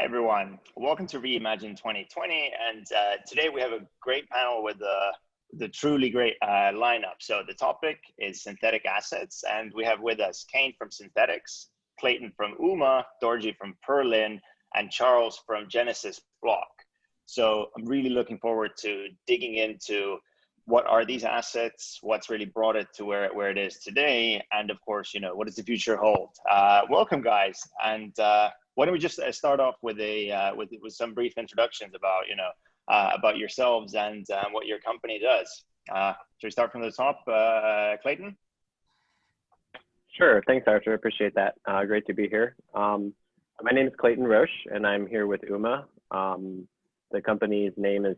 everyone. Welcome to Reimagine 2020. And today we have a great panel with the truly great lineup. So the topic is synthetic assets. And we have with us Kain from Synthetix, Clayton from Dorjee from Perlin, and Charles from Genesis Block. So I'm really looking forward to digging into what are these assets, what's really brought it to where it is today, and of course, what does the future hold? Welcome, guys. And why don't we just start off with with some brief introductions about yourselves and what your company does. Should we start from the top, Clayton? Sure. Thanks, Artur. Appreciate that. Great to be here. My name is Clayton Roche, and I'm here with UMA. The company's name is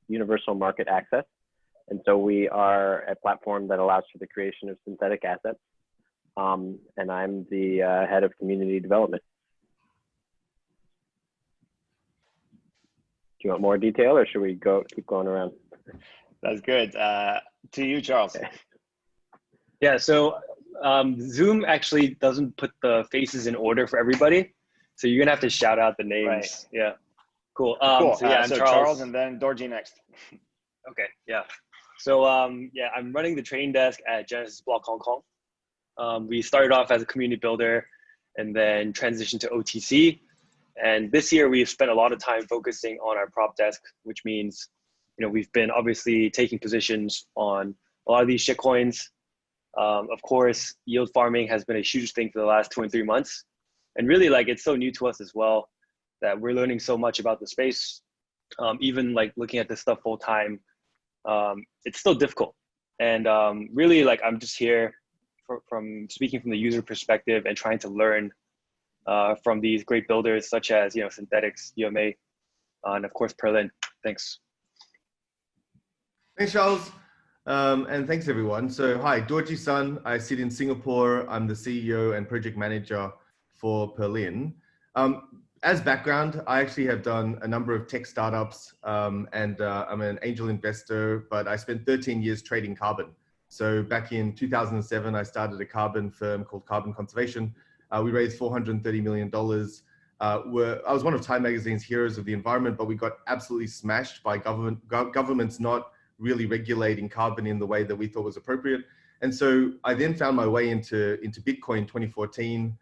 Universal Market Access. And so we are a platform that allows for the creation of synthetic assets. And I'm the head of community development. Do you want more detail, or should we keep going around? That's good. To you, Charles. Okay. Yeah, so Zoom actually doesn't put the faces in order for everybody. So you're gonna have to shout out the names. Right. Yeah, cool. Cool. So yeah, I'm Charles and then Dorjee next. Okay, yeah. So yeah, I'm running the trading desk at Genesis Block Hong Kong. We started off as a community builder and then transitioned to OTC. And this year we've spent a lot of time focusing on our prop desk, which means, we've been obviously taking positions on a lot of these shitcoins. Of course, yield farming has been a huge thing for the last 2 and 3 months. And really, it's so new to us as well that we're learning so much about the space. Even looking at this stuff full time, it's still difficult. And really, I'm just here from speaking from the user perspective and trying to learn from these great builders such as, Synthetix, UMA, and of course, Perlin. Thanks. Thanks, Charles. And thanks, everyone. So hi, Dorjee Sun. I sit in Singapore. I'm the CEO and project manager for Perlin. As background, I actually have done a number of tech startups and I'm an angel investor, but I spent 13 years trading carbon. So back in 2007, I started a carbon firm called Carbon Conservation. We raised $430 million. I was one of Time Magazine's heroes of the environment, but we got absolutely smashed by governments not really regulating carbon in the way that we thought was appropriate. And so I then found my way into Bitcoin in 2014,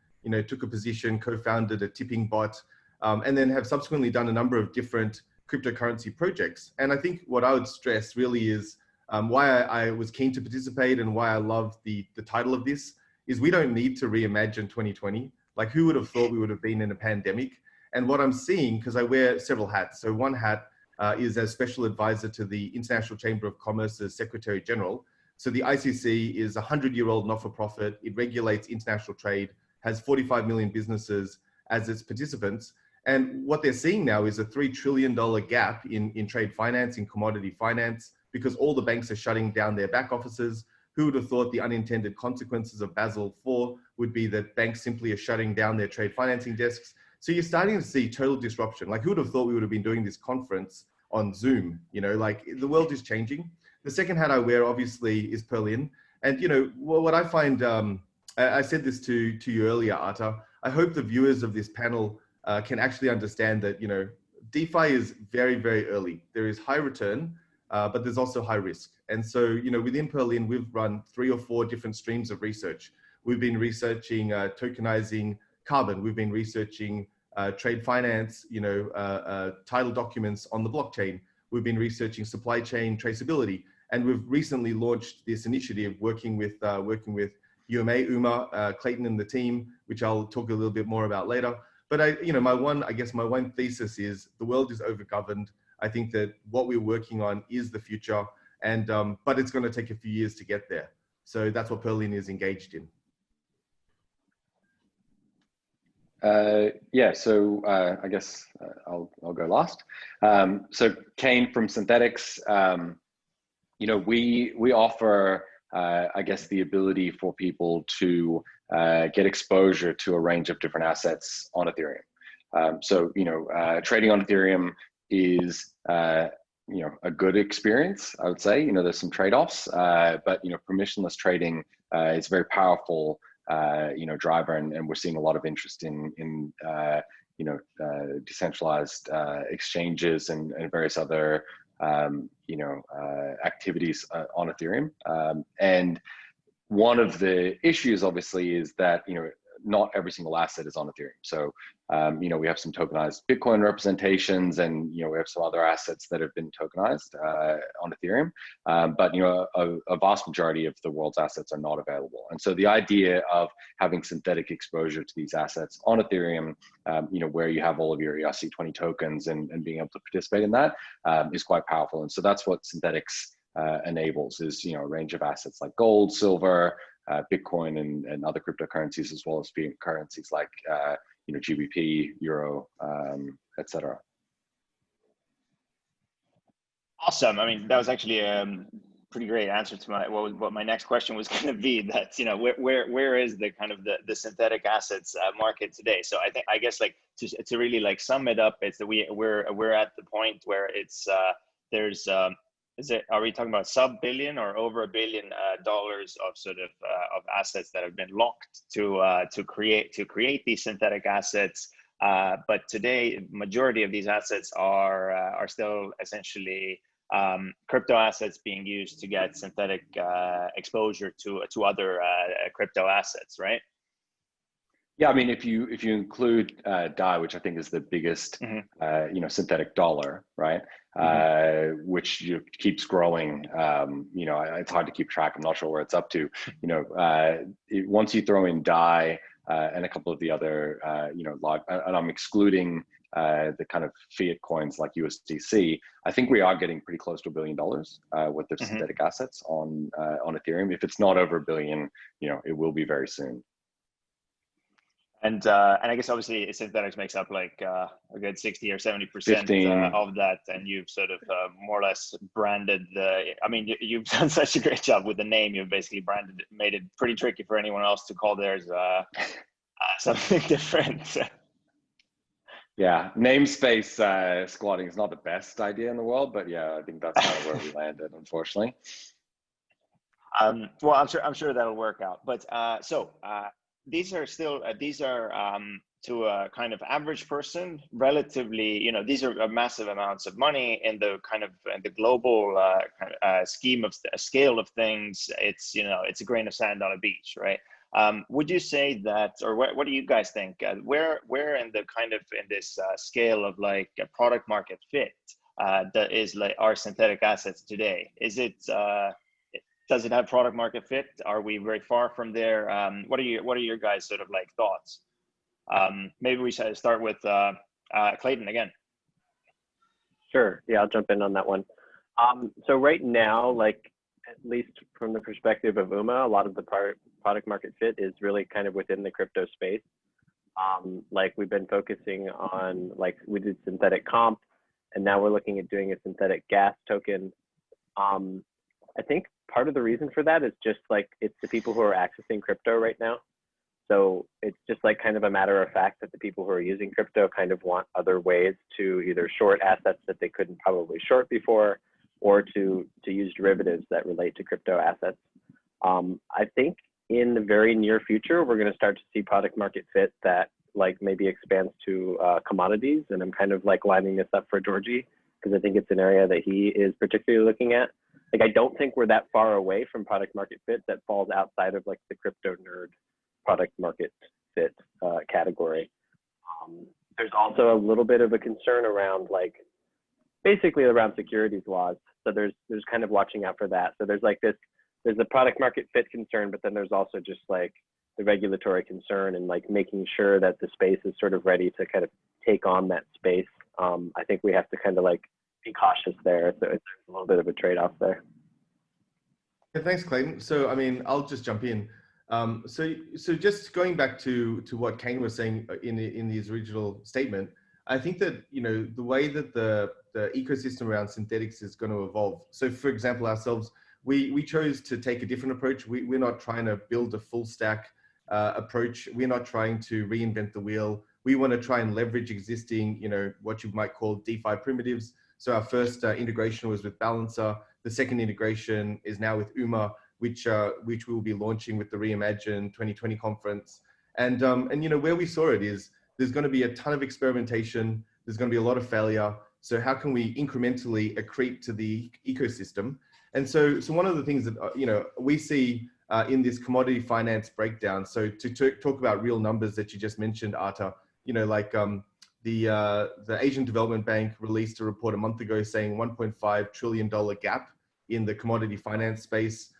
took a position, co-founded a tipping bot, and then have subsequently done a number of different cryptocurrency projects. And I think what I would stress really is why I was keen to participate and why I love the title of this is we don't need to reimagine 2020. Who would have thought we would have been in a pandemic? And what I'm seeing, because I wear several hats. So one hat is as special advisor to the International Chamber of Commerce's Secretary General. So the ICC is a 100-year-old not-for-profit. It regulates international trade, has 45 million businesses as its participants. And what they're seeing now is a $3 trillion gap in trade finance, in commodity finance, because all the banks are shutting down their back offices. Who would have thought the unintended consequences of Basel IV would be that banks simply are shutting down their trade financing desks? So you're starting to see total disruption. Who would have thought we would have been doing this conference on Zoom? The world is changing. The second hat I wear, obviously, is Perlin. And what I find, I said this to you earlier, Artur. I hope the viewers of this panel can actually understand that, DeFi is very, very early. There is high return, but there's also high risk. And so, within Perlin, we've run 3 or 4 different streams of research. We've been researching tokenizing carbon. We've been researching trade finance, title documents on the blockchain. We've been researching supply chain traceability. And we've recently launched this initiative working with UMA, Clayton and the team, which I'll talk a little bit more about later. But my one thesis is the world is overgoverned. I think that what we're working on is the future, and but it's going to take a few years to get there. So that's what Perlin is engaged in. Yeah, so I guess I'll go last. So Kain from Synthetix, we offer, I guess, the ability for people to get exposure to a range of different assets on Ethereum. So trading on Ethereum is a good experience, I would say. There's some trade-offs, but permissionless trading is very powerful driver, and we're seeing a lot of interest in decentralized exchanges and various other activities on Ethereum. And one of the issues, obviously, is that not every single asset is on Ethereum. So we have some tokenized Bitcoin representations, and we have some other assets that have been tokenized on Ethereum. But a vast majority of the world's assets are not available. And so the idea of having synthetic exposure to these assets on Ethereum, where you have all of your ERC20 tokens and being able to participate in that is quite powerful. And so that's what Synthetix enables, is a range of assets like gold, silver, Bitcoin, and other cryptocurrencies, as well as fiat currencies like GBP, Euro, etc. Awesome. I mean, that was actually a pretty great answer to what my next question was going to be. That where is the kind of the synthetic assets market today? So I guess like to really like sum it up, it's that we're at the point where it's there's are we talking about sub-billion or over $1 billion of sort of assets that have been locked to create these synthetic assets? But today, majority of these assets are still essentially crypto assets being used to get synthetic exposure to other crypto assets, right? Yeah, I mean, if you include DAI, which I think is the biggest, synthetic dollar, right? Which keeps growing. It's hard to keep track. I'm not sure where it's up to. Once you throw in DAI and a couple of the other, and I'm excluding the kind of fiat coins like USDC, I think we are getting pretty close to $1 billion worth of synthetic assets on Ethereum. If it's not over $1 billion, it will be very soon. And I guess obviously Synthetix makes up like a good 60 or 70% of that, and you've sort of more or less branded I mean, you've done such a great job with the name. You've basically made it pretty tricky for anyone else to call theirs something different. Yeah, namespace squatting is not the best idea in the world, but yeah, I think that's kind of where we landed, unfortunately. Well, I'm sure that'll work out. But these are to a kind of average person, relatively, these are massive amounts of money in the kind of the global scale of things. It's it's a grain of sand on a beach, right? Would you say that, or what do you guys think? Where in the kind of in this scale of like a product market fit that is like our synthetic assets today? Is it does it have product market fit? Are we very far from there? What are your guys' sort of like thoughts? Maybe we should start with Clayton again. Sure. Yeah, I'll jump in on that one. So right now, like at least from the perspective of UMA, a lot of the product market fit is really kind of within the crypto space. Like we've been focusing on, like we did synthetic comp, and now we're looking at doing a synthetic gas token. I think part of the reason for that is just like it's the people who are accessing crypto right now. So it's just like kind of a matter of fact that the people who are using crypto kind of want other ways to either short assets that they couldn't probably short before, or to use derivatives that relate to crypto assets. I think in the very near future, we're going to start to see product market fit that like maybe expands to commodities. And I'm kind of like lining this up for Dorjee, because I think it's an area that he is particularly looking at. Like, I don't think we're that far away from product market fit that falls outside of like the crypto nerd product market fit category. There's also a little bit of a concern around like basically around securities laws. So there's kind of watching out for that. So there's the product market fit concern, but then there's also just like the regulatory concern and like making sure that the space is sort of ready to kind of take on that space. I think we have to kind of like be cautious there. So it's a little bit of a trade-off there. Yeah, thanks, Clayton. So, I mean, I'll just jump in. So just going back to what Kain was saying in his original statement, I think that, the way that the ecosystem around Synthetix is going to evolve. So for example, ourselves, we chose to take a different approach. We're not trying to build a full stack approach. We're not trying to reinvent the wheel. We want to try and leverage existing, what you might call DeFi primitives. So our first integration was with Balancer. The second integration is now with UMA, which we will be launching with the REIMAGINE 2020 conference. And where we saw it is there's going to be a ton of experimentation. There's going to be a lot of failure. So how can we incrementally accrete to the ecosystem? And so one of the things that, we see in this commodity finance breakdown. So to talk about real numbers that you just mentioned, Artur, the Asian Development Bank released a report a month ago saying $1.5 trillion gap in the commodity finance space.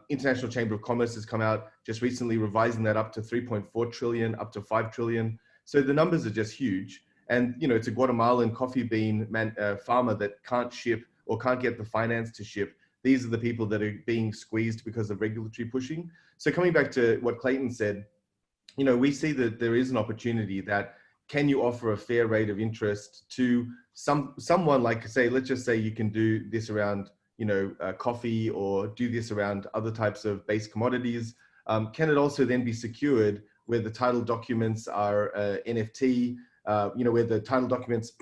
International Chamber of Commerce has come out just recently revising that up to 3.4 trillion, up to 5 trillion. So the numbers are just huge. And, it's a Guatemalan coffee bean farmer that can't ship or can't get the finance to ship. These are the people that are being squeezed because of regulatory pushing. So coming back to what Clayton said, we see that there is an opportunity that can you offer a fair rate of interest to someone like, say, let's just say you can do this around, coffee, or do this around other types of base commodities. Can it also then be secured where the title documents are NFT, where the title documents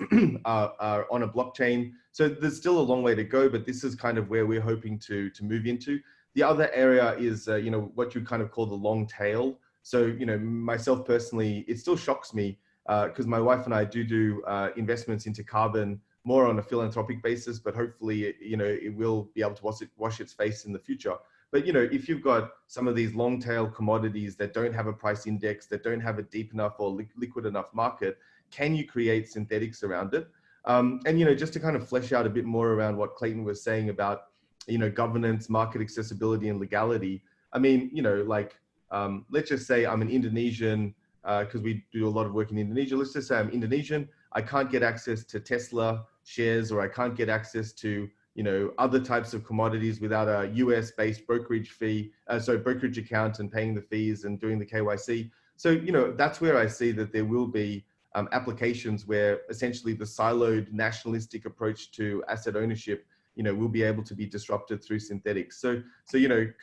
are on a blockchain? So there's still a long way to go, but this is kind of where we're hoping to move into. The other area is, what you kind of call the long tail. So, myself personally, it still shocks me because my wife and I do investments into carbon more on a philanthropic basis, but hopefully, it will be able to wash its face in the future. But, if you've got some of these long tail commodities that don't have a price index, that don't have a deep enough or liquid enough market, can you create synthetics around it? And, just to kind of flesh out a bit more around what Clayton was saying about, governance, market accessibility, and legality. I mean, let's just say I'm an Indonesian, because we do a lot of work in Indonesia. Let's just say I'm Indonesian. I can't get access to Tesla shares, or I can't get access to, other types of commodities without a US-based brokerage account and paying the fees and doing the KYC. So, that's where I see that there will be applications where essentially the siloed nationalistic approach to asset ownership, will be able to be disrupted through Synthetix. So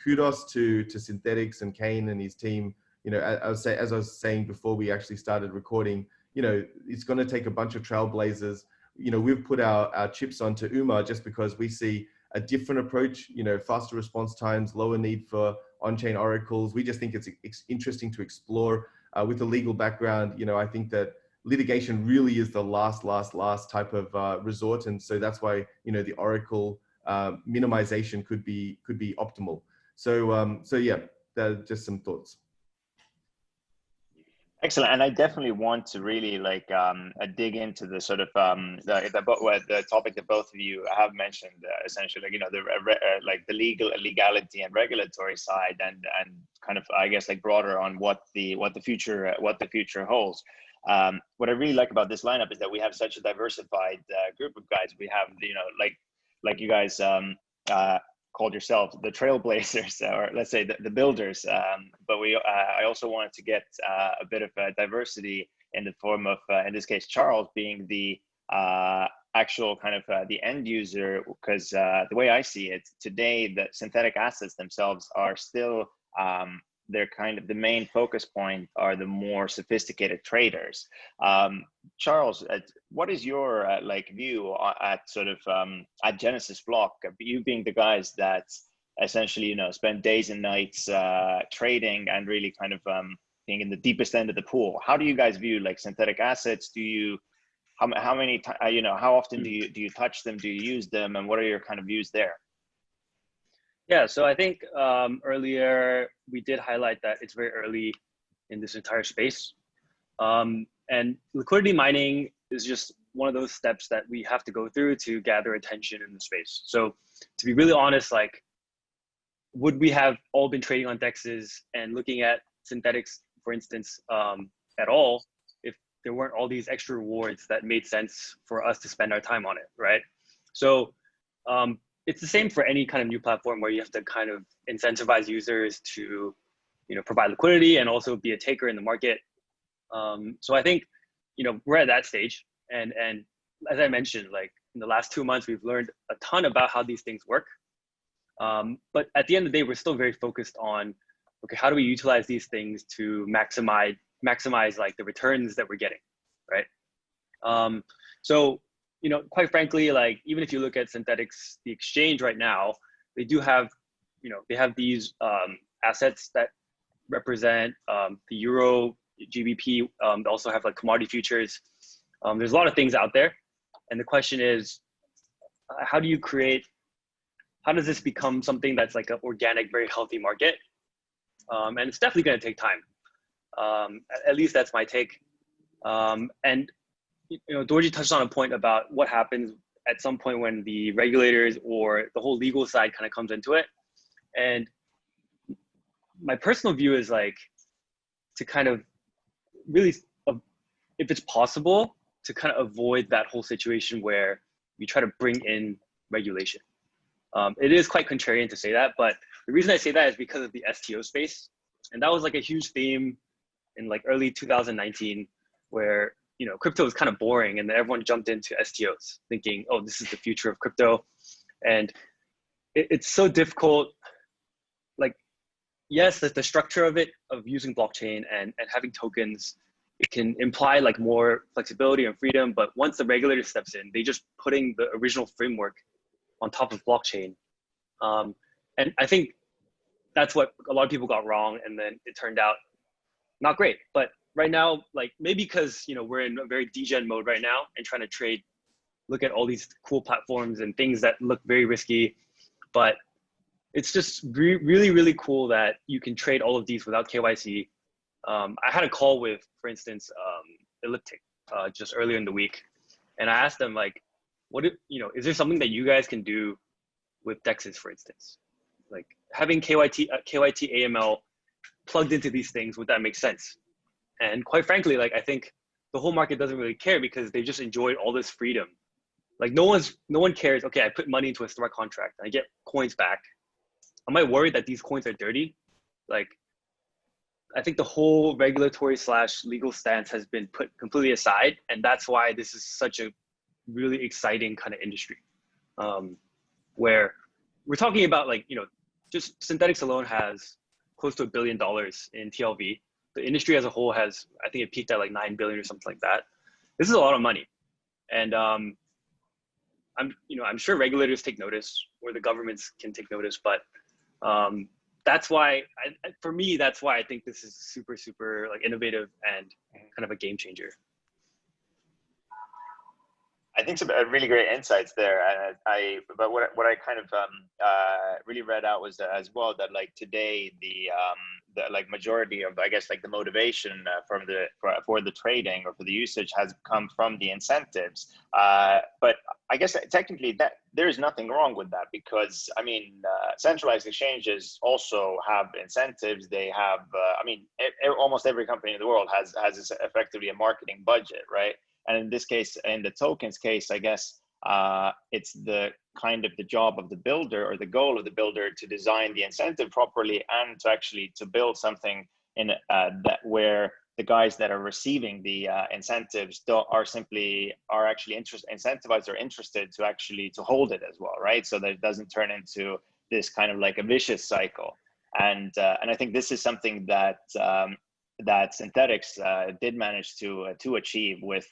kudos to Synthetix and Kain and his team. As I was saying before we actually started recording, it's going to take a bunch of trailblazers. We've put our chips onto UMA just because we see a different approach, faster response times, lower need for on-chain oracles. We just think it's interesting to explore. With the legal background, I think that litigation really is the last type of resort. And so that's why, the oracle minimization could be optimal. So yeah, just some thoughts. Excellent, and I definitely want to really dig into the sort of the topic that both of you have mentioned, essentially, the legality and regulatory side, and kind of, I guess, broader on what the future holds. What I really like about this lineup is that we have such a diversified group of guys. We have, like you guys called yourselves the trailblazers, or let's say the builders. But I also wanted to get a bit of diversity in the form of, in this case, Charles being the actual kind of the end user, because the way I see it today, the synthetic assets themselves are still, they're kind of the main focus point are the more sophisticated traders. Charles, what is your view at sort of at Genesis Block, you being the guys that essentially spend days and nights trading and really kind of being in the deepest end of the pool? How do you guys view synthetic assets? Do you how often do you touch them? Do you use them, and what are your kind of views there? Yeah, so I think earlier we did highlight that it's very early in this entire space. And liquidity mining is just one of those steps that we have to go through to gather attention in the space. So to be really honest, would we have all been trading on DEXs and looking at Synthetix, for instance, at all, if there weren't all these extra rewards that made sense for us to spend our time on it, right? So it's the same for any kind of new platform where you have to kind of incentivize users to, provide liquidity and also be a taker in the market. So I think, we're at that stage. And as I mentioned, in the last 2 months, we've learned a ton about how these things work. But at the end of the day, we're still very focused on, okay, how do we utilize these things to maximize the returns that we're getting, right? So, quite frankly, even if you look at Synthetix, the exchange right now, they do have, they have these assets that represent the euro GBP. They also have like commodity futures. There's a lot of things out there. And the question is, how does this become something that's like an organic, very healthy market? And it's definitely going to take time. At least that's my take. And Dorjee touched on a point about what happens at some point when the regulators or the whole legal side kind of comes into it. And my personal view is like to kind of really, if it's possible, to kind of avoid that whole situation where you try to bring in regulation. It is quite contrarian to say that, but the reason I say that is because of the STO space. And that was like a huge theme in like early 2019 where, crypto was kind of boring and then everyone jumped into STOs thinking, oh, this is the future of crypto. And it's so difficult. Like, yes, the structure of it, of using blockchain and having tokens, it can imply like more flexibility and freedom. But once the regulator steps in, they just putting the original framework on top of blockchain. And I think that's what a lot of people got wrong. And then it turned out not great. But right now, like maybe because, we're in a very degen mode right now and trying to look at all these cool platforms and things that look very risky, but it's just really, really cool that you can trade all of these without KYC. I had a call with, for instance, Elliptic just earlier in the week. And I asked them like, is there something that you guys can do with DEXs, for instance? Like having KYT AML plugged into these things, would that make sense? And quite frankly, like I think the whole market doesn't really care because they just enjoyed all this freedom. Like no one cares. Okay, I put money into a smart contract and I get coins back. Am I worried that these coins are dirty? Like, I think the whole regulatory / legal stance has been put completely aside, and that's why this is such a really exciting kind of industry, where we're talking about like just Synthetix alone has close to $1 billion in TLV. The industry as a whole has, I think it peaked at like 9 billion or something like that. This is a lot of money. And I'm sure regulators take notice or the governments can take notice, but that's why, for me, that's why I think this is super, super like innovative and kind of a game changer. I think some really great insights there, and but what I kind of really read out was as well that like today the like majority of, I guess, like the motivation for the trading or for the usage has come from the incentives. But I guess technically that there is nothing wrong with that because I mean centralized exchanges also have incentives. They have almost every company in the world has effectively a marketing budget, right? And in this case, in the tokens case, I guess it's the kind of the job of the builder or the goal of the builder to design the incentive properly and to actually to build something in that where the guys that are receiving the incentives are actually incentivized or interested to actually to hold it as well, right? So that it doesn't turn into this kind of like a vicious cycle. And I think this is something that that Synthetix did manage to achieve with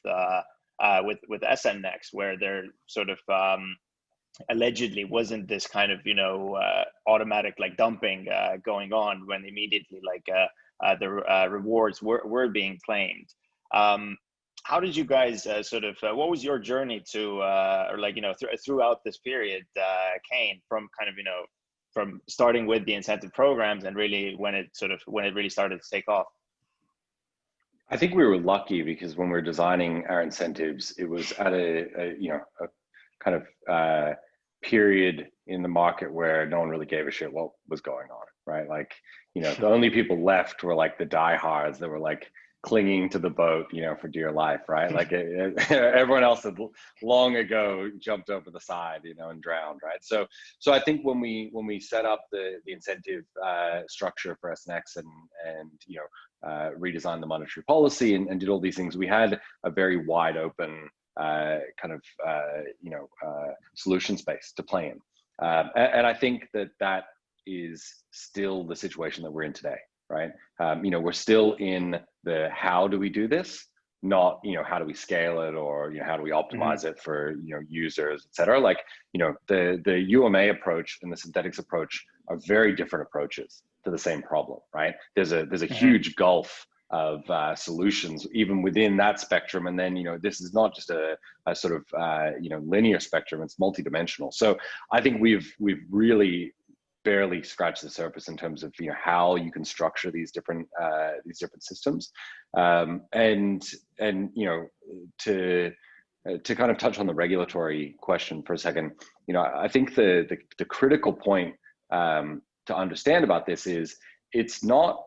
SNX, where there sort of allegedly wasn't this kind of automatic like dumping going on when immediately like the rewards were being claimed. How did you guys what was your journey to or like throughout this period, Kain, from kind of from starting with the incentive programs and really when it really started to take off? I think we were lucky because when we were designing our incentives, it was at a kind of period in the market where no one really gave a shit what was going on, right? Like, the only people left were like the diehards that were like clinging to the boat, for dear life, right? Like everyone else had long ago jumped over the side, and drowned, right? So I think when we set up the incentive structure for SNX and redesigned the monetary policy and did all these things, we had a very wide open kind of solution space to play in, and I think that is still the situation that we're in today, right? We're still in the how do we do this, not how do we scale it or how do we optimize it for users, etc. Like the UMA approach and the Synthetix approach are very different approaches to the same problem, right? There's a huge gulf of solutions even within that spectrum. And then, this is not just a sort of, linear spectrum, it's multidimensional. So I think we've really barely scratched the surface in terms of, how you can structure these different systems. To kind of touch on the regulatory question for a second, I think the critical point to understand about this is it's not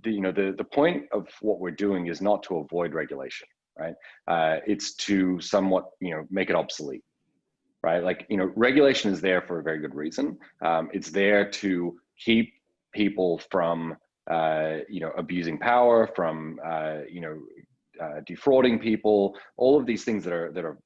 the point of what we're doing is not to avoid regulation, right? It's to somewhat make it obsolete, right? Like regulation is there for a very good reason. It's there to keep people from abusing power, from defrauding people, all of these things that are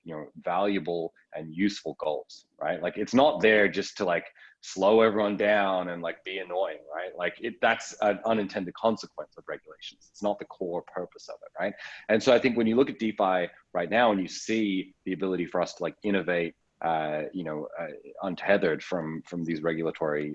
valuable and useful goals, right? Like it's not there just to like slow everyone down and like be annoying, right? Like that's an unintended consequence of regulations. It's not the core purpose of it, right? And so I think when you look at DeFi right now and you see the ability for us to like innovate, untethered from these regulatory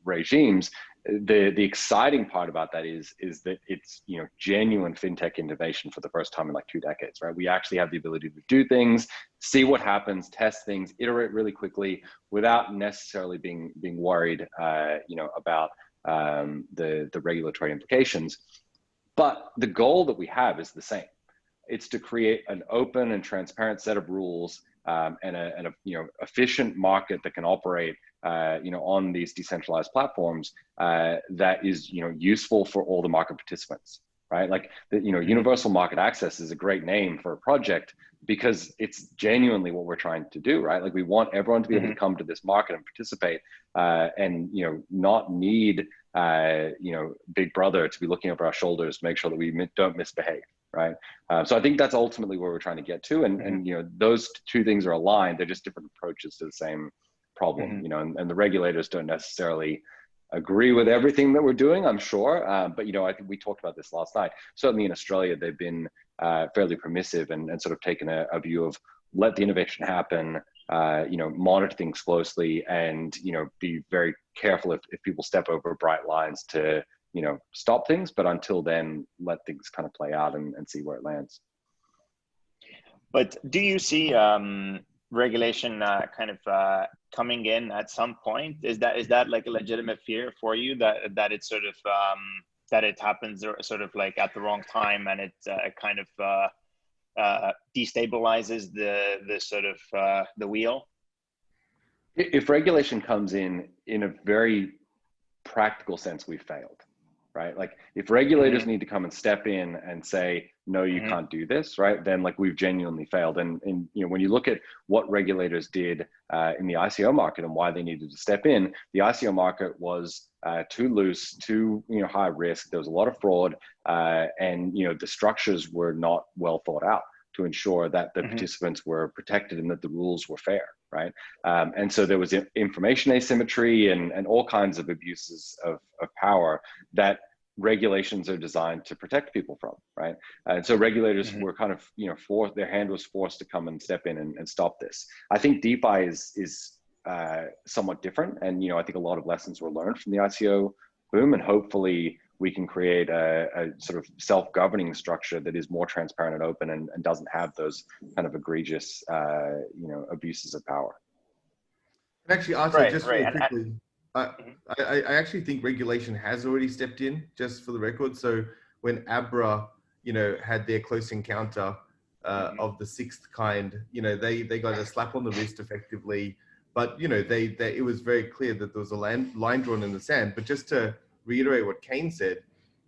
regimes, the exciting part about that is that it's genuine fintech innovation for the first time in like 2 decades, right? We actually have the ability to do things, see what happens, test things, iterate really quickly without necessarily being worried about the regulatory implications. But the goal that we have is the same. It's to create an open and transparent set of rules and a efficient market that can operate on these decentralized platforms that is useful for all the market participants, right? Like the universal market access is a great name for a project because it's genuinely what we're trying to do, right? Like we want everyone to be able to come to this market and participate and not need Big Brother to be looking over our shoulders to make sure that we don't misbehave, right? So I think that's ultimately where we're trying to get to, and those two things are aligned. They're just different approaches to the same problem, and the regulators don't necessarily agree with everything that we're doing, I'm sure, but I think we talked about this last night. Certainly in Australia, they've been fairly permissive and sort of taken a view of let the innovation happen, monitor things closely, and be very careful if people step over bright lines to stop things, but until then let things kind of play out and see where it lands. But do you see regulation kind of coming in at some point? Is that like a legitimate fear for you that it's sort of that it happens sort of like at the wrong time and it kind of destabilizes the sort of the wheel? If regulation comes in a very practical sense, we've failed, right? Like if regulators need to come and step in and say, no, you can't do this, right? Then like we've genuinely failed. And when you look at what regulators did in the ICO market and why they needed to step in, the ICO market was too loose, too high risk. There was a lot of fraud, and the structures were not well thought out to ensure that the participants were protected and that the rules were fair, right? And so there was information asymmetry and all kinds of abuses of power that regulations are designed to protect people from, right? And so regulators were kind of, their hand was forced to come and step in and stop this. I think DeFi is somewhat different. And, I think a lot of lessons were learned from the ICO boom, and hopefully we can create a sort of self-governing structure that is more transparent and open and doesn't have those kind of egregious, abuses of power. And actually, Artur, just really quickly, I actually think regulation has already stepped in, just for the record. So when Abra, had their close encounter of the sixth kind, they got a slap on the wrist effectively, but it was very clear that there was a line drawn in the sand. But just to reiterate what Kain said,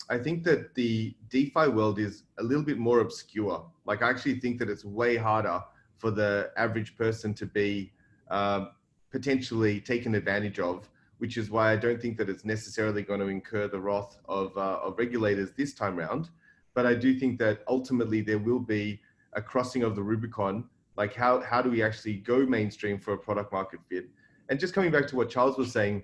I think that the DeFi world is a little bit more obscure. Like I actually think that it's way harder for the average person to be potentially taken advantage of, which is why I don't think that it's necessarily going to incur the wrath of regulators this time around. But I do think that ultimately there will be a crossing of the Rubicon. Like how do we actually go mainstream for a product market fit? And just coming back to what Charles was saying,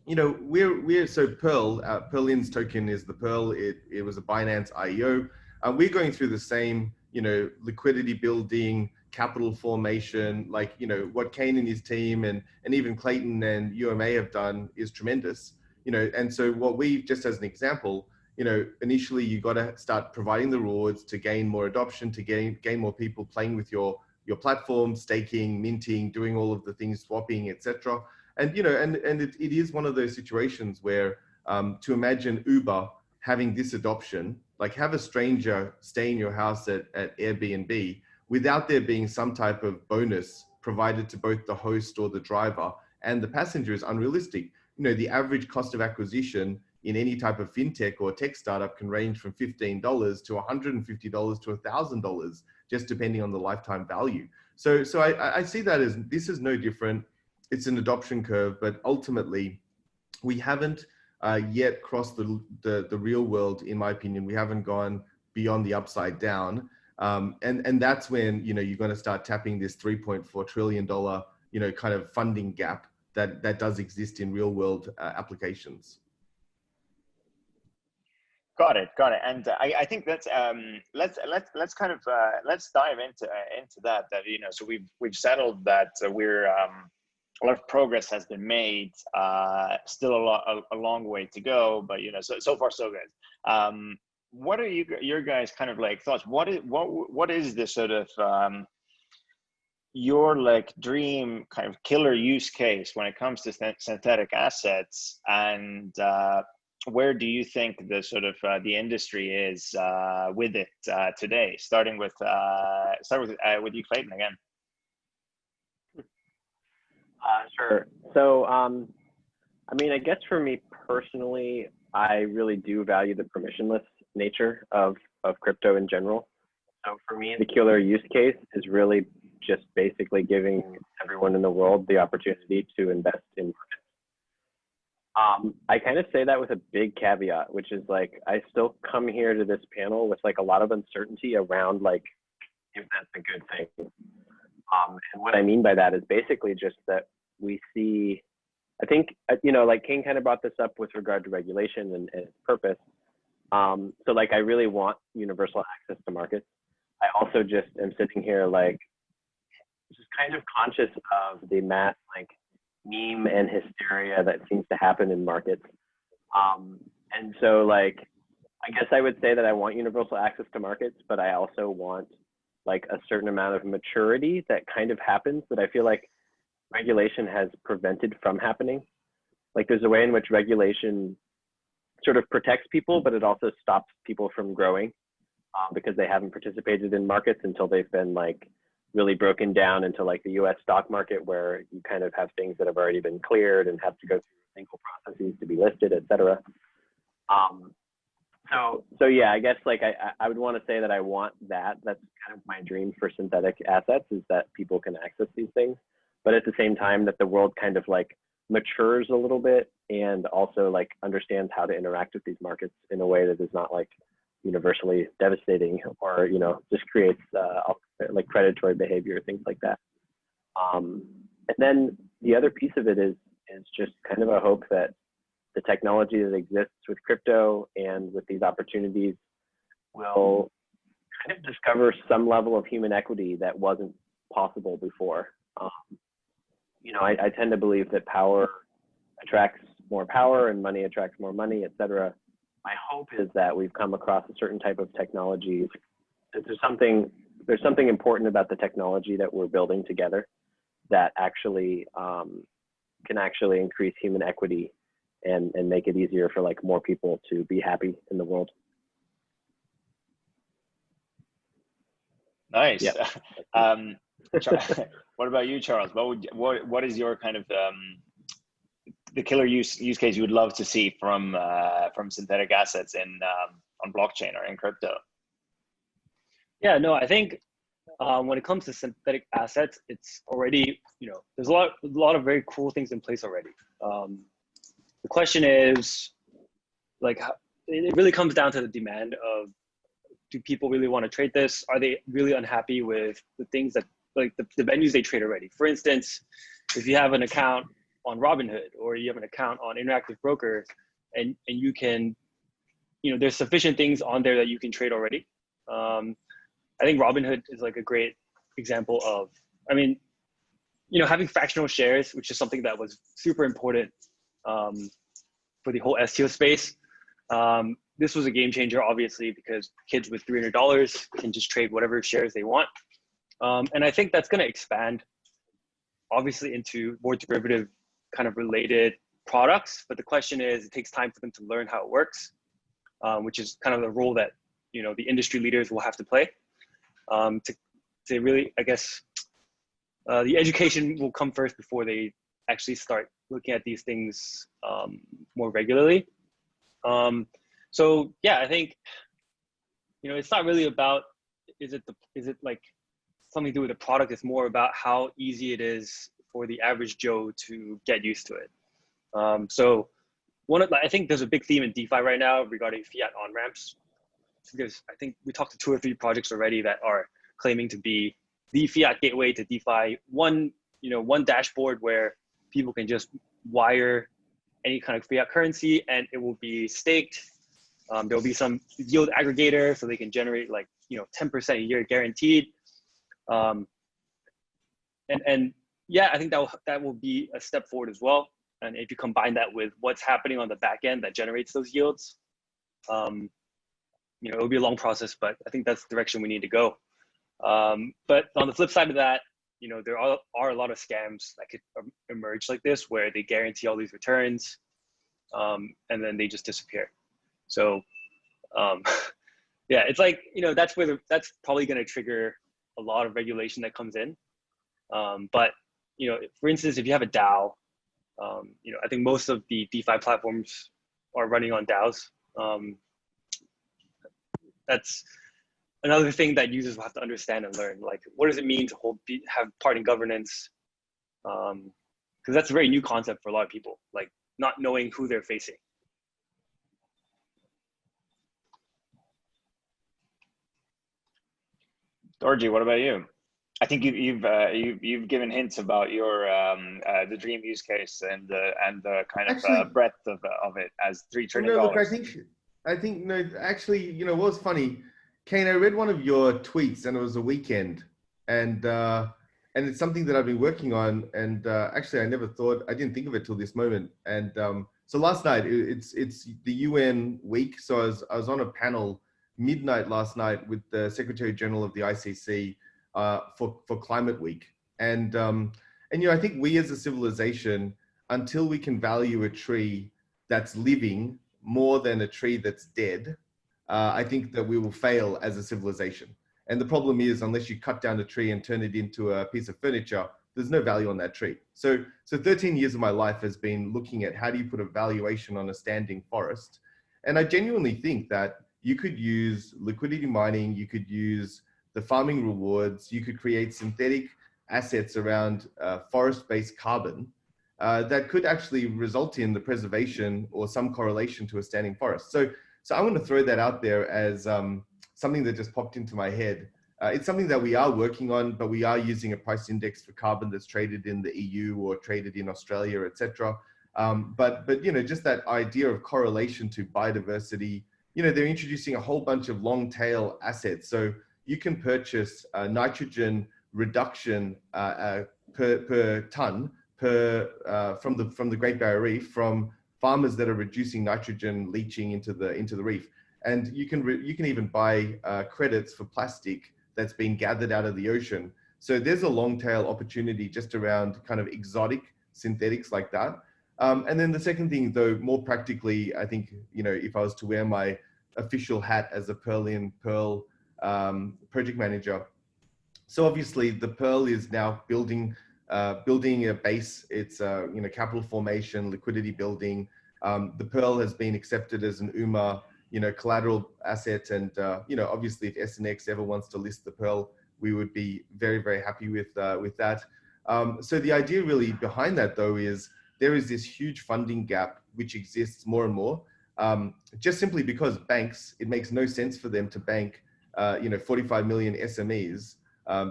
we're so Perlin's token is the Perl. It was a Binance IEO. We're going through the same, liquidity building, capital formation, like, what Kain and his team and even Clayton and UMA have done is tremendous, and so what we've, just as an example, initially you got to start providing the rewards to gain more adoption, to gain more people playing with your platform, staking, minting, doing all of the things, swapping, etc. And it is one of those situations where to imagine Uber having this adoption, like have a stranger stay in your house at Airbnb without there being some type of bonus provided to both the host or the driver and the passenger is unrealistic. The average cost of acquisition in any type of fintech or tech startup can range from $15 to $150 to $1,000, just depending on the lifetime value. So I see that as this is no different. It's an adoption curve, but ultimately we haven't yet crossed the real world. In my opinion, we haven't gone beyond the upside down. And that's when, you're going to start tapping this $3.4 trillion, kind of funding gap that does exist in real world applications. Got it. And I think that's let's dive into that. So we've settled that we're a lot of progress has been made. Still a long way to go, but so far so good. What are your guys kind of like thoughts? What is the sort of your like dream kind of killer use case when it comes to synthetic assets, and where do you think the sort of the industry is with it today? Starting with you, Clayton, again. Sure. So, I guess for me personally, I really do value the permissionless nature of crypto in general. So for me, the killer use case is really just basically giving everyone in the world the opportunity to invest in markets. I kind of say that with a big caveat, which is like, I still come here to this panel with like a lot of uncertainty around like, if that's a good thing. And what I mean by that is basically just that we see, I think, like Kain kind of brought this up with regard to regulation and its purpose. So like, I really want universal access to markets. I also just am sitting here like, just kind of conscious of the mass like meme and hysteria that seems to happen in markets. And so like, I guess I would say that I want universal access to markets, but I also want like a certain amount of maturity that kind of happens that I feel like regulation has prevented from happening. Like there's a way in which regulation sort of protects people, but it also stops people from growing because they haven't participated in markets until they've been like really broken down into like the US stock market, where you kind of have things that have already been cleared and have to go through legal processes to be listed, et cetera. So yeah, I guess like I would want to say that I want that. That's kind of my dream for synthetic assets, is that people can access these things, but at the same time that the world kind of like matures a little bit and also like understands how to interact with these markets in a way that is not like universally devastating or, just creates like predatory behavior, things like that. And then the other piece of it is just kind of a hope that the technology that exists with crypto and with these opportunities will kind of discover some level of human equity that wasn't possible before. I tend to believe that power attracts more power and money attracts more money, et cetera. My hope is that we've come across a certain type of technology. There's something important about the technology that we're building together that actually can actually increase human equity and make it easier for like more people to be happy in the world. Nice. Yeah. What about you, Charles? What is your kind of the killer use case you would love to see from synthetic assets in on blockchain or in crypto? Yeah, no, I think when it comes to synthetic assets, it's already, there's a lot of very cool things in place already. The question is, like, it really comes down to the demand of, do people really want to trade this? Are they really unhappy with the things that, like the venues they trade already? For instance, if you have an account on Robinhood or you have an account on Interactive Broker and you can, there's sufficient things on there that you can trade already. I think Robinhood is like a great example of, having fractional shares, which is something that was super important for the whole SEO space. this was a game changer, obviously, because kids with $300 can just trade whatever shares they want. And I think that's going to expand, obviously, into more derivative kind of related products. But the question is, it takes time for them to learn how it works, which is kind of the role that, you know, the industry leaders will have to play. To really, I guess, the education will come first before they actually start looking at these things more regularly. So yeah, I think, you know, it's not really about, is it like something to do with the product? It's more about how easy it is for the average Joe to get used to it. So I think there's a big theme in DeFi right now regarding fiat on-ramps. Because I think we talked to 2 or 3 projects already that are claiming to be the fiat gateway to DeFi. One dashboard where people can just wire any kind of fiat currency and it will be staked. There'll be some yield aggregator so they can generate like, you know, 10% a year guaranteed. And yeah, I think that will be a step forward as well. And if you combine that with what's happening on the back end that generates those yields, you know, it'll be a long process, but I think that's the direction we need to go. But on the flip side of that, you know, there are a lot of scams that could emerge like this, where they guarantee all these returns, and then they just disappear. So, yeah, it's like, you know, that's probably going to trigger a lot of regulation that comes in. But, you know, for instance, if you have a DAO, you know, I think most of the DeFi platforms are running on DAOs. That's another thing that users will have to understand and learn. Like, what does it mean to have part in governance? Because that's a very new concept for a lot of people, like not knowing who they're facing. Dorjee, what about you? I think you've given hints about your the dream use case and the kind of breadth of it as $3 trillion. No, look, I think no, actually, you know, what was funny, Kain, I read one of your tweets and it was a weekend, and it's something that I've been working on, and actually I didn't think of it till this moment. And so last night, it's the UN week, so I was on a panel midnight last night with the Secretary General of the ICC for Climate Week, and you know, I think we as a civilization, until we can value a tree that's living more than a tree that's dead, I think that we will fail as a civilization. And the problem is, unless you cut down a tree and turn it into a piece of furniture, there's no value on that tree. So 13 years of my life has been looking at how do you put a valuation on a standing forest. And I genuinely think that you could use liquidity mining, you could use the farming rewards, you could create synthetic assets around forest-based carbon that could actually result in the preservation or some correlation to a standing forest. So I want to throw that out there as something that just popped into my head. It's something that we are working on, but we are using a price index for carbon that's traded in the EU or traded in Australia, etc. But you know, just that idea of correlation to biodiversity. You know, they're introducing a whole bunch of long tail assets. So you can purchase nitrogen reduction per ton from the Great Barrier Reef from farmers that are reducing nitrogen leaching into the reef. And you can even buy credits for plastic that's been gathered out of the ocean. So there's a long tail opportunity just around kind of exotic synthetics like that. And then the second thing, though, more practically, I think, you know, if I was to wear my official hat as a Perlin project manager. So obviously the Perl is now building a base. It's you know, capital formation, liquidity building. The Perl has been accepted as an UMA, you know, collateral asset, and you know, obviously if SNX ever wants to list the Perl, we would be very, very happy with that. So the idea really behind that, though, is there is this huge funding gap which exists more and more, just simply because banks, it makes no sense for them to bank you know, 45 million SMEs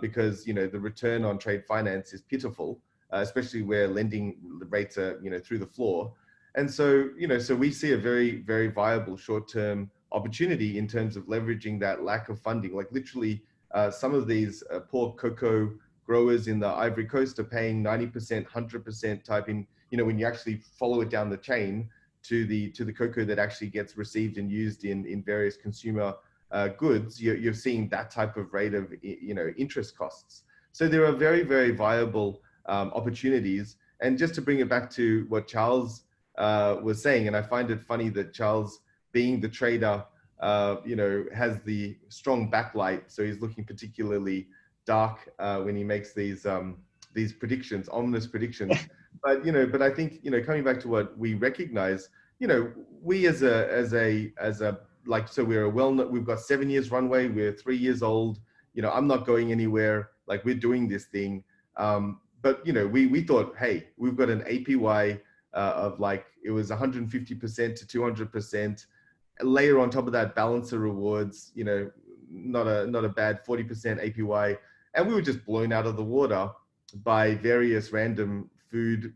because, you know, the return on trade finance is pitiful, especially where lending rates are, you know, through the floor. And so, you know, so we see a very, very viable short-term opportunity in terms of leveraging that lack of funding. Like literally some of these poor cocoa growers in the Ivory Coast are paying 90%, 100% type in, you know, when you actually follow it down the chain, to the cocoa that actually gets received and used in various consumer goods, you're seeing that type of rate of interest costs. So there are very, very viable opportunities. And just to bring it back to what Charles was saying, and I find it funny that Charles, being the trader, has the strong backlight, so he's looking particularly dark when he makes these predictions, ominous predictions. But I think coming back to what we recognize, we as a so we've got 7 years runway, we're 3 years old. I'm not going anywhere. Like, we're doing this thing. But we thought, hey, we've got an APY of like, it was 150% to 200%. Layer on top of that, balancer rewards, not a bad 40% APY. And we were just blown out of the water by various random food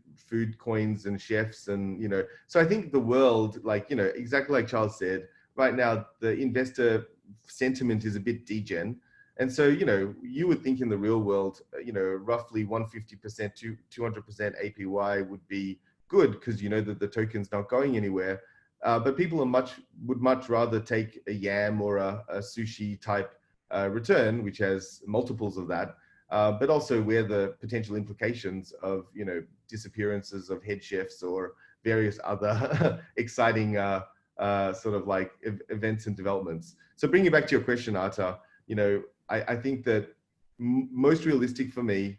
coins and chefs. And, so I think the world, exactly like Charles said, right now, the investor sentiment is a bit degen. And so, you would think in the real world, roughly 150% to 200% APY would be good, because that the token's not going anywhere. But people would much rather take a yam or a sushi type return, which has multiples of that, but also where the potential implications of disappearances of head chefs or various other exciting sort of like events and developments. So bringing it back to your question, Artur, I think that most realistic for me,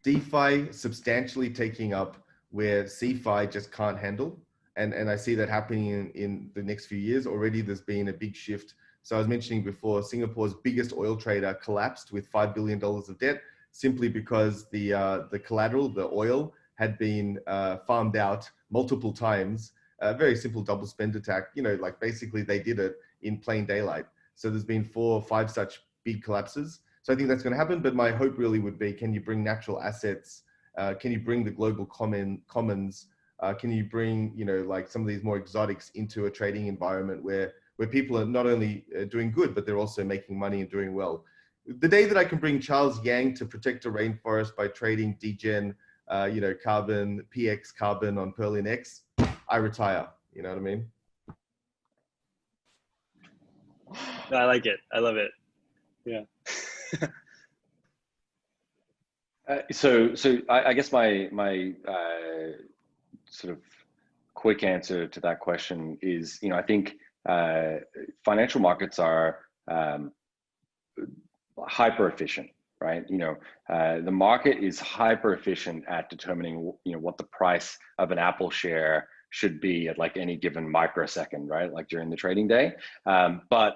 DeFi substantially taking up where CeFi just can't handle. And I see that happening in the next few years. Already there's been a big shift. So I was mentioning before, Singapore's biggest oil trader collapsed with $5 billion of debt, simply because the collateral, the oil, had been farmed out multiple times. A very simple double spend attack, like basically they did it in plain daylight. So there's been 4 or 5 such big collapses. So I think that's going to happen. But my hope really would be, can you bring natural assets? Can you bring the global commons? Can you bring, like some of these more exotics into a trading environment where people are not only doing good, but they're also making money and doing well? The day that I can bring Charles Yang to protect a rainforest by trading degen, carbon, PX carbon on PerlinX, I retire. You know what I mean? No, I like it. I love it. Yeah. So I guess my sort of quick answer to that question is, I think financial markets are hyper efficient, right? The market is hyper efficient at determining, what the price of an Apple share should be at like any given microsecond, right? Like during the trading day. But,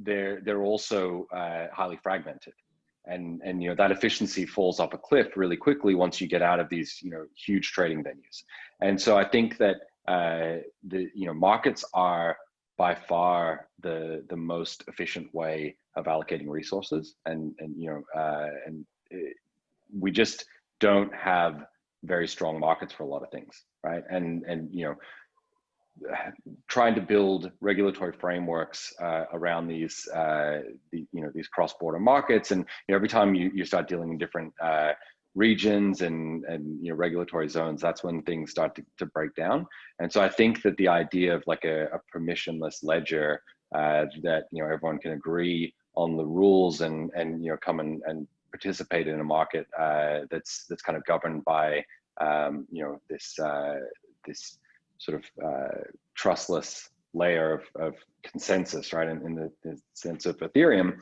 they're also highly fragmented. And that efficiency falls off a cliff really quickly once you get out of these huge trading venues. And so I think that the markets are by far the most efficient way of allocating resources, and we just don't have very strong markets for a lot of things, right? And trying to build regulatory frameworks around these cross-border markets, and every time you start dealing in different regions and regulatory zones, that's when things start to break down. And so I think that the idea of like a permissionless ledger that everyone can agree on the rules and come and participate in a market that's kind of governed by this sort of trustless layer of consensus, right? In the sense of Ethereum,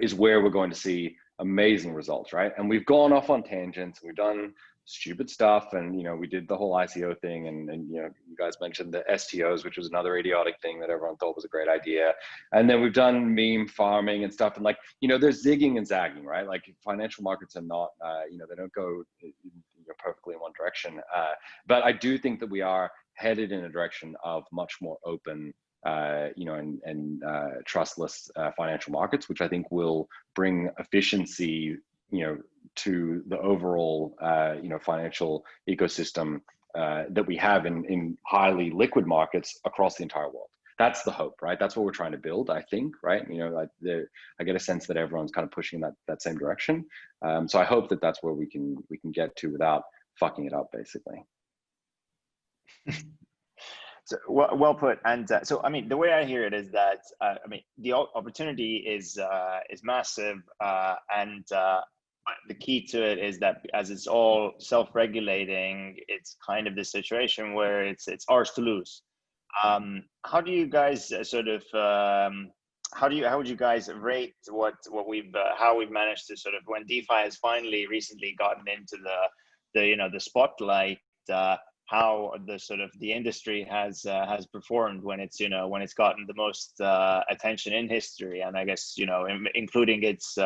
is where we're going to see amazing results, right? And we've gone off on tangents, we've done stupid stuff, and we did the whole ICO thing, and you guys mentioned the STOs, which was another idiotic thing that everyone thought was a great idea. And then we've done meme farming and stuff, and there's zigging and zagging, right? Like, financial markets are not, they don't go perfectly in one direction. But I do think that we are headed in a direction of much more open, and trustless financial markets, which I think will bring efficiency, to the overall, financial ecosystem that we have in highly liquid markets across the entire world. That's the hope, right? That's what we're trying to build, I think, right? I get a sense that everyone's kind of pushing that same direction. So I hope that that's where we can get to without fucking it up, basically. So, well put. And so, I mean, the way I hear it is that I mean, the opportunity is massive, and the key to it is that as it's all self-regulating, it's kind of the situation where it's ours to lose. How do you guys sort of how would you guys rate what we've how we've managed to sort of, when DeFi has finally recently gotten into the spotlight, how the sort of the industry has performed when it's when it's gotten the most attention in history, and I guess including its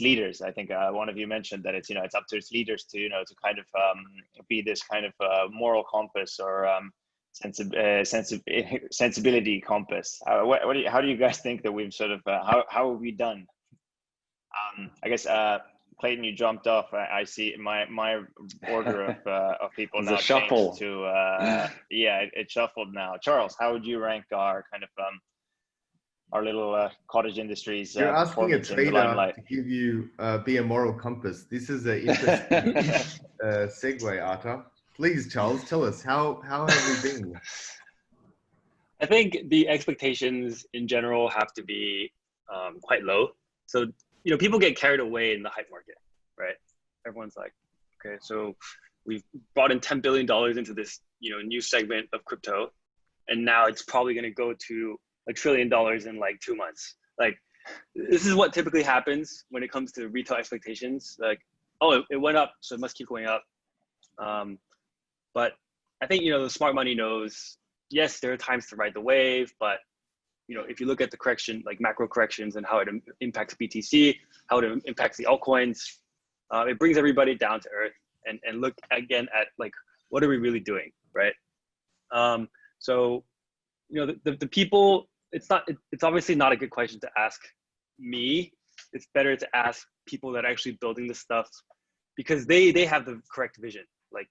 leaders. I think one of you mentioned that it's it's up to its leaders to to kind of be this kind of moral compass or sensibility compass. How do you guys think that we've sort of how have we done? I guess Clayton, you jumped off. I see my order of people now changed to yeah, it shuffled now. Charles, how would you rank our kind of our little cottage industries? You're asking a trader to give you be a moral compass. This is an interesting segue, Artur. Please, Charles, tell us how have we been? I think the expectations in general have to be quite low. So people get carried away in the hype market, right? Everyone's like, okay, so we've brought in $10 billion into this, new segment of crypto, and now it's probably going to go to $1 trillion in like 2 months. Like, this is what typically happens when it comes to retail expectations. Like, oh, it went up, so it must keep going up. But I think, the smart money knows, yes, there are times to ride the wave, but if you look at the correction, like macro corrections and how it impacts BTC, how it impacts the altcoins, it brings everybody down to earth and look again at like, what are we really doing, right? So, the people, it's obviously not a good question to ask me. It's better to ask people that are actually building this stuff, because they have the correct vision. Like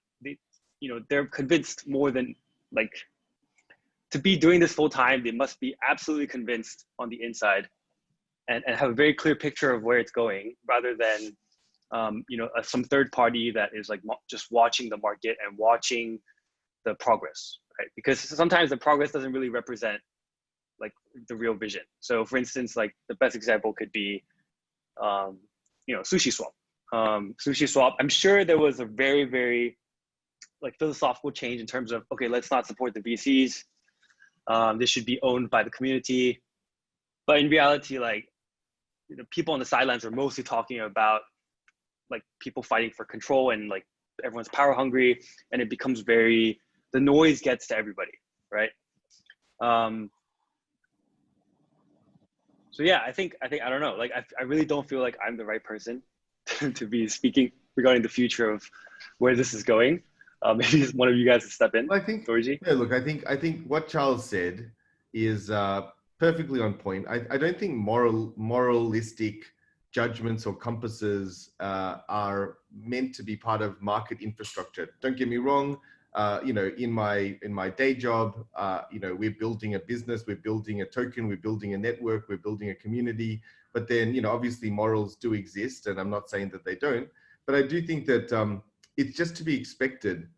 they're convinced more than like, to be doing this full time, they must be absolutely convinced on the inside and have a very clear picture of where it's going, rather than, some third party that is like just watching the market and watching the progress, right? Because sometimes the progress doesn't really represent like the real vision. So for instance, like the best example could be, Sushi Swap. Sushi Swap, I'm sure there was a very, very like philosophical change in terms of, okay, let's not support the VCs. This should be owned by the community. But in reality, like, people on the sidelines are mostly talking about like people fighting for control, and like everyone's power hungry, and it becomes the noise gets to everybody, right? So yeah, I think I don't know. Like, I really don't feel like I'm the right person to be speaking regarding the future of where this is going. Maybe one of you guys to step in. I think, Dorjee? yeah, look, I think what Charles said is perfectly on point. I don't think moralistic judgments or compasses are meant to be part of market infrastructure. Don't get me wrong. In my day job, we're building a business, we're building a token, we're building a network, we're building a community. But then, obviously morals do exist, and I'm not saying that they don't. But I do think that it's just to be expected.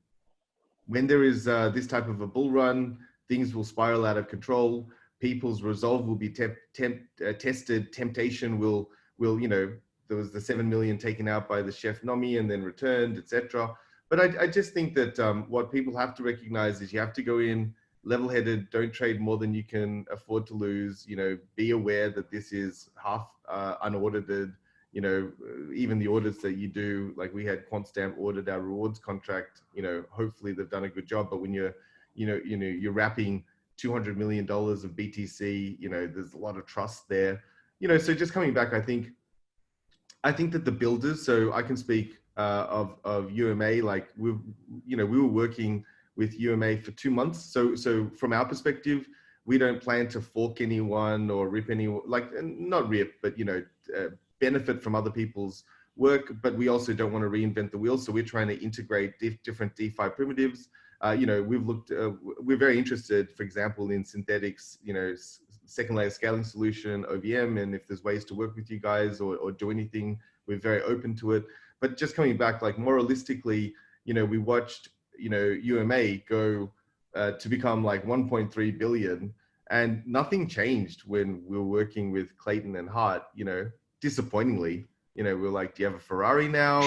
When there is this type of a bull run, things will spiral out of control. People's resolve will be tested. Temptation will, there was the 7 million taken out by the chef Nomi and then returned, etc. But I just think that what people have to recognize is you have to go in level-headed, don't trade more than you can afford to lose, be aware that this is half unaudited. Even the audits that you do, like we had QuantStamp audit our rewards contract, hopefully they've done a good job. But when you're wrapping $200 million of BTC, there's a lot of trust there. So just coming back, I think that the builders, so I can speak of UMA, like we were working with UMA for 2 months. So from our perspective, we don't plan to fork anyone or rip anyone, like not rip, but benefit from other people's work, but we also don't want to reinvent the wheel. So we're trying to integrate different DeFi primitives. We've looked, we're very interested, for example, in Synthetix, second layer scaling solution, OVM, and if there's ways to work with you guys or do anything, we're very open to it. But just coming back, like moralistically, we watched, you know, UMA go to become like 1.3 billion, and nothing changed when we were working with Clayton and Hart. You know, disappointingly, you know, we're like, do you have a Ferrari now?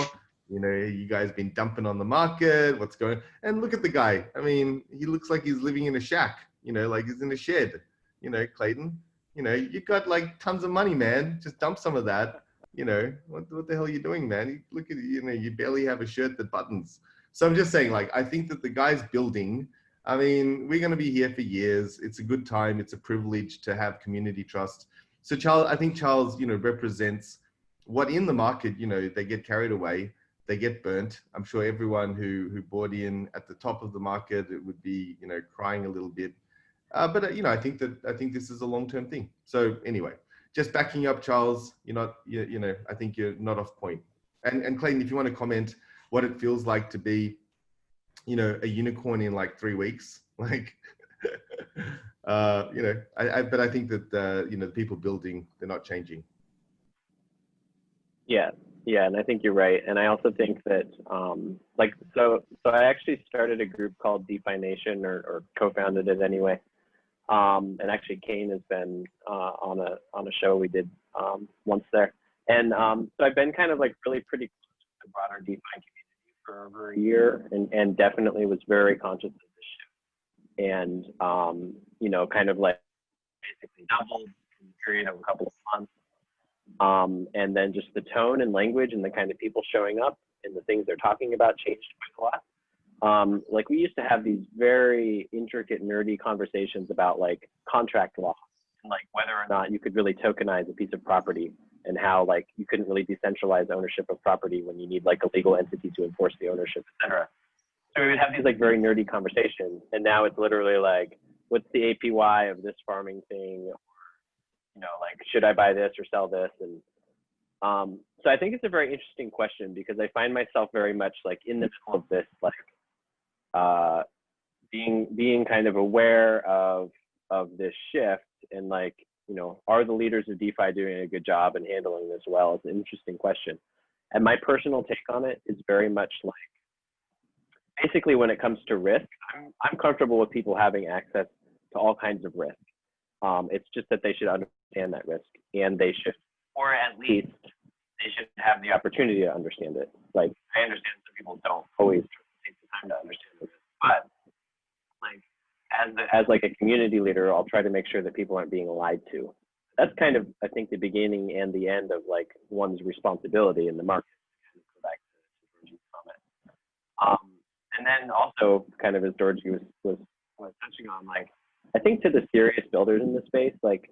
You know, you guys been dumping on the market. What's going? And look at the guy. I mean, he looks like he's living in a shack. You know, like he's in a shed. You know, Clayton. You know, you got like tons of money, man. Just dump some of that. You know, what the hell are you doing, man? You look at, you know, you barely have a shirt that buttons. So I'm just saying, like, I think that the guy's building. I mean, we're going to be here for years. It's a good time. It's a privilege to have community trust. So Charles, I think Charles, you know, represents what in the market, you know, they get carried away. They get burnt. I'm sure everyone who bought in at the top of the market, it would be, you know, crying a little bit. But you know, I think this is a long-term thing. So anyway, just backing up, Charles, you're not, you know, I think you're not off point. And Clayton, if you want to comment what it feels like to be, you know, a unicorn in like 3 weeks, like, you know, but I think that you know, the people building, they're not changing. Yeah, and I think you're right. And I also think that, like, so I actually started a group called DeFi Nation, or co-founded it anyway. And actually, Kain has been on a show we did once there. And so I've been kind of like really pretty close to the broader DeFi community for over a year, and definitely was very conscious of this shift. And you know, kind of like basically doubled in the period of a couple of months. And then just the tone and language and the kind of people showing up and the things they're talking about changed quite a lot. Like we used to have these very intricate, nerdy conversations about like contract law and like whether or not you could really tokenize a piece of property, and how like you couldn't really decentralize ownership of property when you need like a legal entity to enforce the ownership, etc. So we would have these like very nerdy conversations, and now it's literally like, what's the APY of this farming thing? You know, like, should I buy this or sell this? And so I think it's a very interesting question, because I find myself very much like in the middle of this, like being kind of aware of this shift, and like, you know, are the leaders of DeFi doing a good job and handling this well? It's an interesting question. And my personal take on it is very much like, basically when it comes to risk, I'm comfortable with people having access to all kinds of risk. It's just that they should understand that risk, and they should, or at least they should have the opportunity to understand it. Like, I understand some people don't always take the time to understand the risk, but like as like a community leader, I'll try to make sure that people aren't being lied to. That's kind of, I think, the beginning and the end of like one's responsibility in the market. Go back to Dorjee's comment. And then also, kind of as Dorjee was touching on, like, I think to the serious builders in the space, like,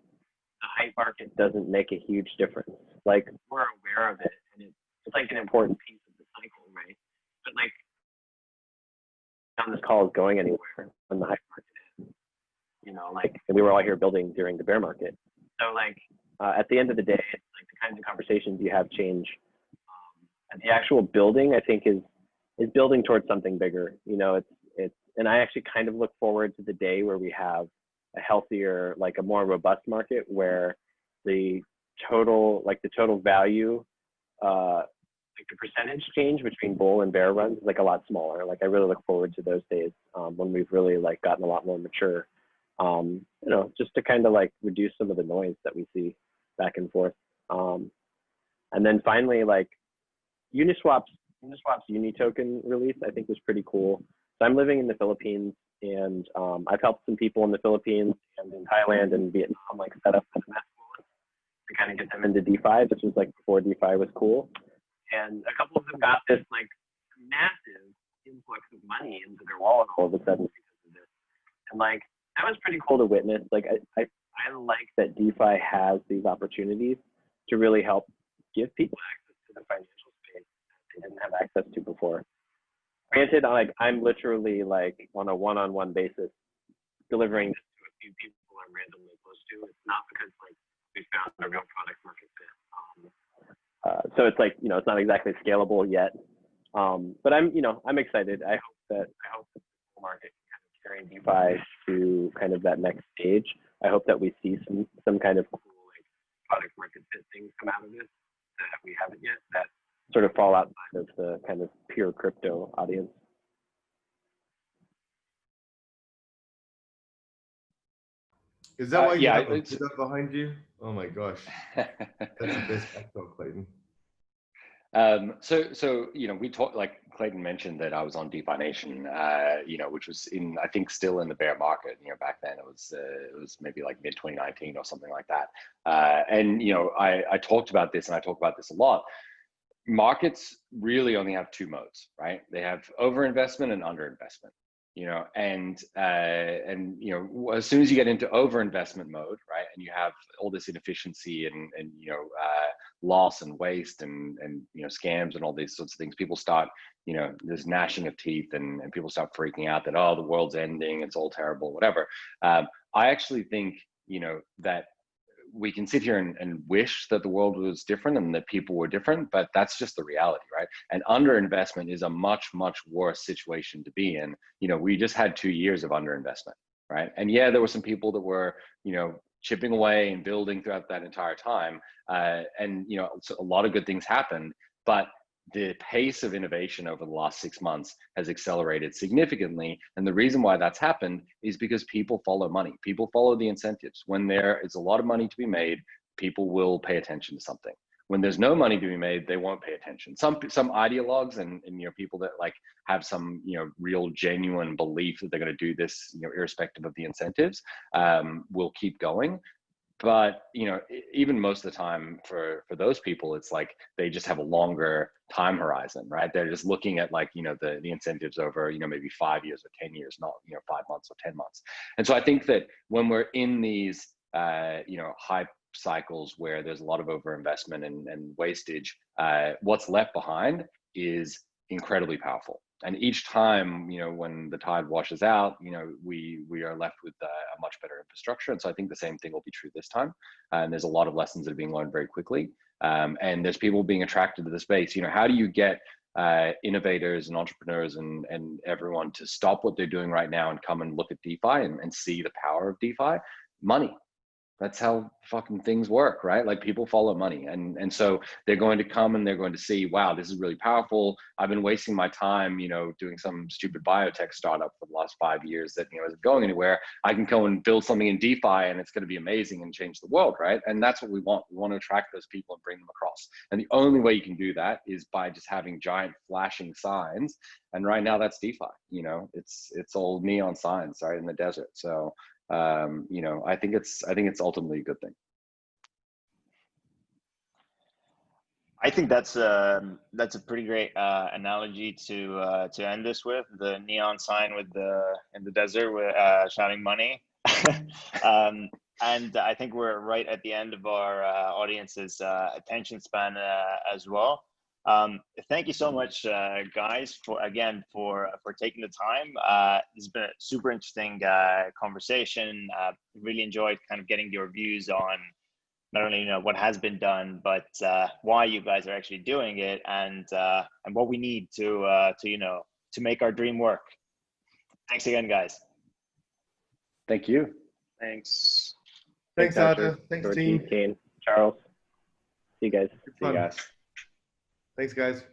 the hype market doesn't make a huge difference. Like, we're aware of it, and it's like an important piece of the cycle, right? But like, on this call is going anywhere when the hype market is, you know, like, and we were all here building during the bear market. So like, at the end of the day, it's like the kinds of conversations you have change. And the actual building, I think, is building towards something bigger. You know, and I actually kind of look forward to the day where we have a healthier, like a more robust market, where the total value, like the percentage change between bull and bear runs is like a lot smaller. Like, I really look forward to those days when we've really like gotten a lot more mature, you know, just to kind of like reduce some of the noise that we see back and forth. And then finally, like, Uniswap's Uni token release, I think, was pretty cool. So I'm living in the Philippines, and I've helped some people in the Philippines and in Thailand and Vietnam like set up an MS wallet to kind of get them into DeFi. This was like before DeFi was cool. And a couple of them got this like massive influx of money into their wallet all of a sudden because of this. And like, that was pretty cool to witness. Like, I like that DeFi has these opportunities to really help give people access to the financial space that they didn't have access to before. Granted, like, I'm literally like on a one-on-one basis delivering this to a few people I'm randomly close to. It's not because like we found a real product market fit. So it's like, you know, it's not exactly scalable yet. But I'm excited. I hope that the market can kind of carry DeFi to kind of that next stage. I hope that we see some kind of cool like product market fit things come out of this that we haven't yet, that sort of fall outside of the kind of pure crypto audience. Is that why you yeah, have a Buddha behind you? Oh my gosh, that's the best backdrop, Clayton. So we talked, like Clayton mentioned, that I was on DeFi Nation, which was I think still in the bear market. Back then it was maybe like mid 2019 or something like that. And I talked about this, and I talk about this a lot. Markets really only have two modes, right? They have overinvestment and underinvestment. As soon as you get into overinvestment mode, right, and you have all this inefficiency and loss and waste and scams and all these sorts of things, people start, there's gnashing of teeth, and people start freaking out that, oh, the world's ending, it's all terrible, whatever. I actually think, that we can sit here and wish that the world was different and that people were different, but that's just the reality, right? And underinvestment is a much, much worse situation to be in. We just had 2 years of underinvestment, right? And yeah, there were some people that were, chipping away and building throughout that entire time. So a lot of good things happened, but the pace of innovation over the last 6 months has accelerated significantly. And the reason why that's happened is because people follow money. People follow the incentives. When there is a lot of money to be made, people will pay attention to something. When there's no money to be made, they won't pay attention. Some ideologues and people that like have some real genuine belief that they're going to do this irrespective of the incentives will keep going. But even most of the time for those people, it's like they just have a longer time horizon, right? They're just looking at like the incentives over maybe 5 years or 10 years, not 5 months or 10 months. And so I think that when we're in these high cycles where there's a lot of overinvestment and wastage, what's left behind is incredibly powerful. And each time, when the tide washes out, we are left with a much better infrastructure. And so I think the same thing will be true this time. And there's a lot of lessons that are being learned very quickly. And there's people being attracted to the space. How do you get innovators and entrepreneurs and everyone to stop what they're doing right now and come and look at DeFi and see the power of DeFi? Money. That's how fucking things work, right? Like people follow money. And so they're going to come and they're going to see, wow, this is really powerful. I've been wasting my time, doing some stupid biotech startup for the last 5 years that, isn't going anywhere. I can go and build something in DeFi and it's going to be amazing and change the world, right? And that's what we want. We want to attract those people and bring them across. And the only way you can do that is by just having giant flashing signs. And right now that's DeFi, it's all neon signs, right, in the desert. So, I think it's ultimately a good thing. I think that's a pretty great analogy to end this with, the neon sign with in the desert with shouting money. And I think we're right at the end of our audience's attention span as well. Thank you so much, guys, for taking the time. It's been a super interesting conversation. Really enjoyed kind of getting your views on not only what has been done, but why you guys are actually doing it, and what we need to make our dream work. Thanks again, guys. Thank you. Thanks. Thanks, Artur. Thanks, Dorjee, team. Kain, Charles. See you guys. See you guys. Thanks, guys.